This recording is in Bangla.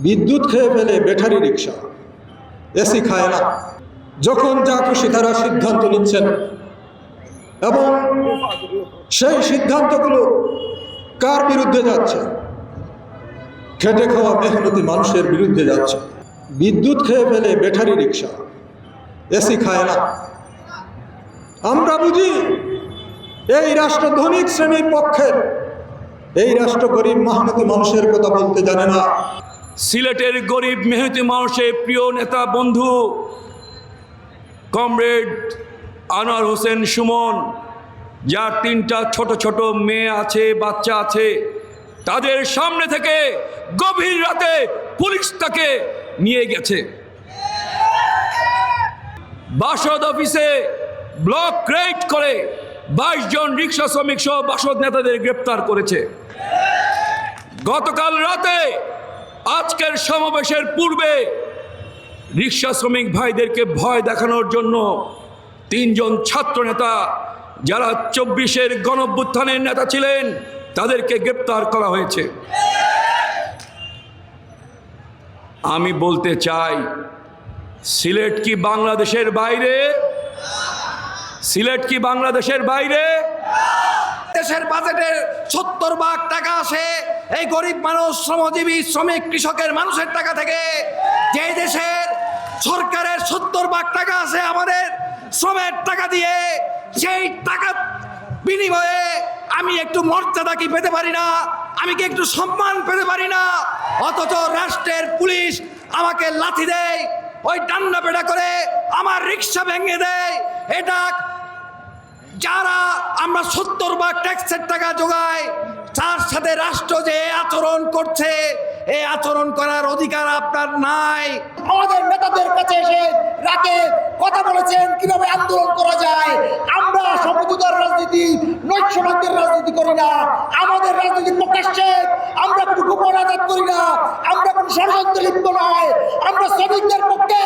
বিদ্যুৎ খেয়ে ফেলে ব্যাটারি রিক্সা, এসি খায় না। যখন যা খুশি তারা সিদ্ধান্ত নিচ্ছেন এবং সেই সিদ্ধান্তগুলো কার বিরুদ্ধে যাচ্ছে? খেটে খাওয়া মেহনতি মানুষের বিরুদ্ধে যাচ্ছে। বিদ্যুৎ খেয়ে ফেলে ব্যাটারি রিক্সা, এসি খায় না। আমরা বুঝি এই রাষ্ট্র ধনিক শ্রেণীর পক্ষের, এই রাষ্ট্র গরিব মেহনতি মানুষের কথা বলতে জানে না। সিলেটের গরিব মেহনতি মানুষের প্রিয় নেতা বন্ধু কমরেড আনোয়ার হোসেন সুমন, যার 3টা ছোট ছোট মেয়ে আছে, বাচ্চা আছে, তাদের সামনে থেকে গভীর রাতে পুলিশ তাকে নিয়ে গেছে। বাসদ অফিসে ব্লক রেড করে 22 জন রিক্সা শ্রমিক সহ বাসদ নেতাদের গ্রেপ্তার করেছে। গতকাল রাতে আজকের সমাবেশের পূর্বে রিক্সা শ্রমিক ভাইদেরকে ভয় দেখানোর জন্য 3 জন ছাত্র নেতা, যারা 24-এর গণঅভ্যুত্থানের নেতা ছিলেন, তাদেরকে গ্রেপ্তার করা হয়েছে। আমি বলতে চাই, সিলেট কি বাংলাদেশের বাইরে? সিলেট কি বাংলাদেশের বাইরে? দেশের বাজেটের 70 ভাগ টাকা আসে এই গরিব মানুষ, শ্রমজীবী, শ্রমিক, কৃষকের মানুষের টাকা থেকে। যে দেশের সরকারের 70 ভাগ টাকা আসে আমাদের শ্রমের টাকা দিয়ে, সেই টাকা বিনিময়ে আমি একটু মর্যাদা কি পেতে পারি না? আমি কি একটু সম্মান পেতে পারি না? অথচ রাষ্ট্রের পুলিশ আমাকে লাথি দেয়, ওই ডান্ডা পেটা করে আমার রিক্সা ভেঙে দেয়। এটা যারা আমরা 70 ভাগ ট্যাক্সের টাকা জোগাই, তার সাথে রাষ্ট্র যে আচরণ করছে, এই আচরণ করার অধিকার আপনার নাই। আমাদের নেতাদের কাছে এসে রাতে কথা বলেছেন কিভাবে আন্দোলন করা যায়। আমরা সমঝোতার রাজনীতি, নৈশভাগ্যের রাজনীতি করি না। আমাদের রাজনীতি প্রকাশ্যে, আমরা কোনো গোপন আঘাত করি না, আমরা কোনো ষড়যন্ত্রে লিপ্ত নয়। আমরা শ্রমিকদের পক্ষে